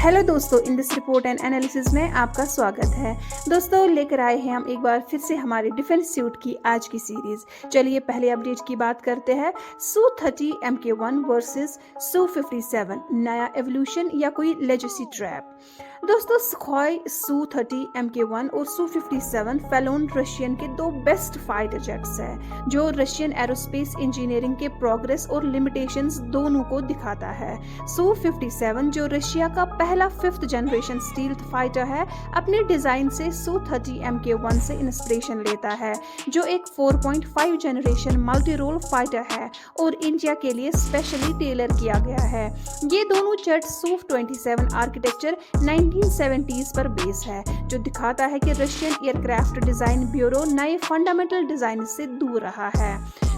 Hello दोस्तों, in this report and analysis में आपका स्वागत है। दोस्तों, लेकर आए हैं हम एक बार फिर से हमारे डिफेंस सूट की आज की सीरीज। चलिए पहले अपडेट की बात करते हैं। Su-30 Mk1 वर्सेस Su-57, नया एवोल्यूशन या कोई लेजेसी ट्रैप। दोस्तों, सुखोई Su-30 Mk1 और Su-57 फेलोन रशियन के दो बेस्ट फाइटर जेट्स हैं, जो रशियन एरोस्पेस इंजीनियरिंग के प्रोग्रेस और लिमिटेशंस दोनों को दिखाता है। Su-57 जो रशिया का पहला 5th जनरेशन स्टील्थ फाइटर है, अपने डिजाइन से Su-30 Mk1 से इंस्पिरेशन लेता है, जो एक 4.5 जनरेशन मल्टी रोल फाइटर है और इंडिया के लिए स्पेशली टेलर किया गया है। ये दोनों जेट Su-27 आर्किटेक्चर 1970s पर बेस है, जो दिखाता है कि रशियन एयरक्राफ्ट डिजाइन ब्यूरो नए फंडामेंटल डिजाइन से दूर रहा है।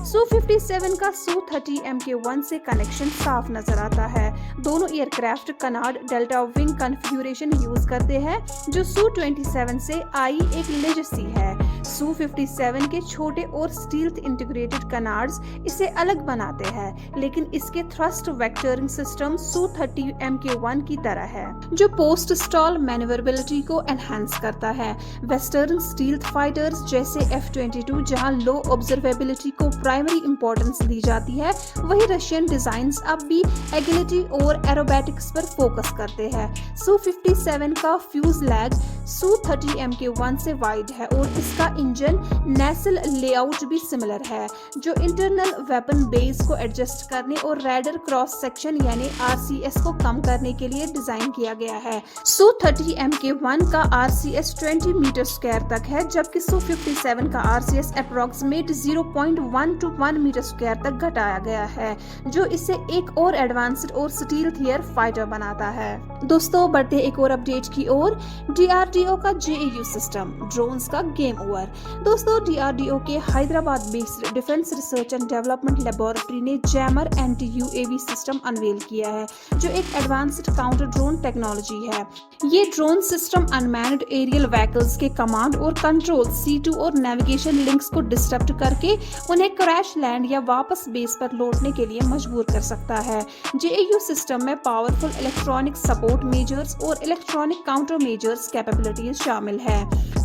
Su-57 का Su-30 Mk1 से कनेक्शन साफ नजर आता है। दोनों aircraft canard delta wing configuration use करते हैं, जो Su-27 से आई एक लेजेसी है। Su-57 के छोटे और स्टील्थ इंटीग्रेटेड कनार्ड्स इसे अलग बनाते हैं, लेकिन इसके thrust vectoring system Su-30 Mk1 की तरह है, जो पोस्ट स्टॉल मैन्यूवरेबिलिटी को एनहांस करता है। वेस्टर्न स्टील्थ फाइटर्स जैसे F-22, जहां लो ऑब्जर्वेबिलिटी को प्राइमरी इंपॉर्टेंस दी जाती है, वही रशियन डिजाइन्स अब भी एगिलिटी और एरोबैटिक्स पर फोकस करते हैं। Su-57 का फ्यूजलैग Su-30 Mk1 से वाइड है और इसका इंजन नेसल लेआउट भी सिमिलर है, जो इंटरनल वेपन बेस को एडजस्ट करने और रैडर क्रॉस सेक्शन यानी RCS को कम करने के लिए डिजाइन किया गया है। Su-30 Mk1 का RCS 20 मीटर स्क्वायर तक है, जबकि Su-57 का RCS approximate 0.1 to 1 metre square तक घटाया गया है, जो इसे एक और एडवांस्ड और स्टील्थ एयर फाइटर बनाता है। दोस्तों, बढ़ते एक और अपडेट की ओर। DRDO का JAU सिस्टम ड्रोन्स का गेम ओवर। दोस्तों, DRDO के Hyderabad based defence research and development laboratory ने jammer anti UAV system unveil किया है, जो एक एडवांस्ड काउंटर ड्रोन टेक्नोलॉजी है। ये drone system unmanned aerial vehicles के कमांड और कंट्रोल C2 और नेविगेशन लिंक्स को डिस्टर्ब करके उन्हें क्रैश लैंड या वापस बेस पर लौटने के लिए मजबूर कर सकता है। JAU सिस्टम में पावरफुल इलेक्ट्रॉनिक सपोर्ट मेजर्स और इलेक्ट्रॉनिक काउंटर मेजर्स कैपेबिलिटीज शामिल है।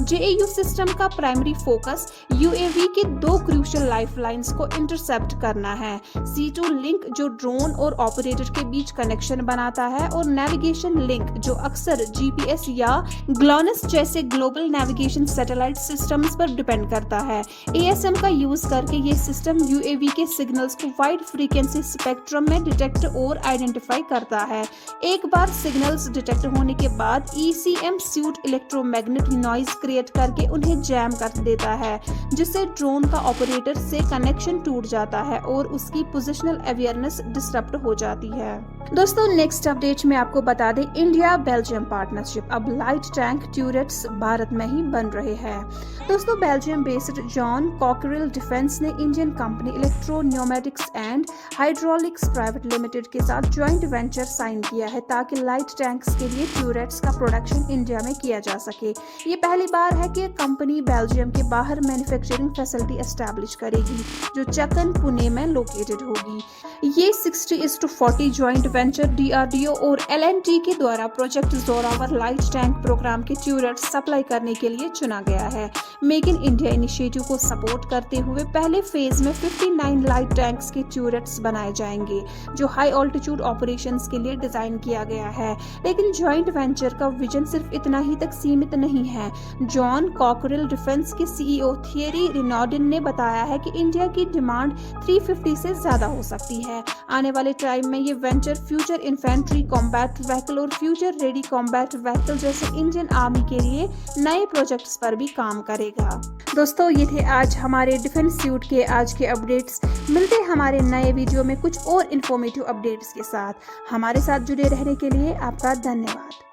JAU सिस्टम का प्राइमरी फोकस UAV के दो क्रूशियल लाइफलाइंस को इंटरसेप्ट करना है। C2 लिंक, जो ड्रोन और ऑपरेटर के बीच कनेक्शन बनाता है, और नेविगेशन लिंक, जो अक्सर GPS या GLONASS जैसे ग्लोबल नेविगेशन सैटेलाइट सिस्टम्स पर डिपेंड करता है। ASM का यूज करके ये सिस्टम UAV के सिग्नल्स को वाइड फ्रीक्वेंसी स्पेक्ट्रम में डिटेक्ट और आइडेंटिफाई करता है। एक बार सिग्नल्स डिटेक्ट होने के बाद ECM suit electromagnetic noise create करके उन्हें जैम कर देता है, जिससे ड्रोन का ऑपरेटर से कनेक्शन टूट जाता है और उसकी पोजिशनल अवेयरनेस डिस्टर्ब हो जाती है। दोस्तों, नेक्स्ट अपडेट में आपको बता दें, इंडिया बेल्जियम पार्टनरशिप। अब लाइट टैंक ट्यूरेट्स भारत में ही बन रहे हैं। दोस्तों, Belgium based John Cockerill defence ने Indian company electro pneumatics and hydraulics private limited के साथ ज्वाइंट वेंचर साइन किया है, ताकि लाइट टैंक्स के लिए ट्यूरेट्स का प्रोडक्शन इंडिया में किया जा सके। ये पहली बार है कि कंपनी बेल्जियम के बाहर मैन्युफैक्चरिंग फैसिलिटी एस्टैब्लिश करेगी, जो चक्कन, पुणे में लोकेटेड होगी। ये 60:40 ज्वाइंट वेंचर DRDO और L&T के द्वारा project Zorawar light tank programme के ट्यूरेट्स सप्लाई करने के लिए चुना गया है। मेक इन इंडिया इनिशिएटिव को सपोर्ट करते हुए पहले फेज में 59 लाइट टैंक्स के ट्यूरेट्स बनाए जाएंगे, जो हाई ऑल्टीट्यूड ऑपरेशंस के लिए डिजाइन किया गया है। लेकिन ज्वाइंट वेंचर का विजन सिर्फ इतना ही तक सीमित नहीं है। जॉन कॉकरेल डिफेंस के CEO थियरी रिनॉर्डिन ने बताया है कि इंडिया की डिमांड 350 से ज्यादा हो सकती है। आने वाले टाइम में ये venture future infantry combat vehicle और फ्यूचर रेडी कॉम्बैट व्हीकल जैसे इंडियन आर्मी के लिए नए प्रोजेक्ट्स पर भी काम करेगा। दोस्तों, ये थे आज हमारे डिफेंस सूट के आज के अपडेट्स। मिलते हैं हमारे नए वीडियो में कुछ और इन्फॉर्मेटिव अपडेट्स के साथ। हमारे साथ जुड़े रहने के लिए आपका धन्यवाद।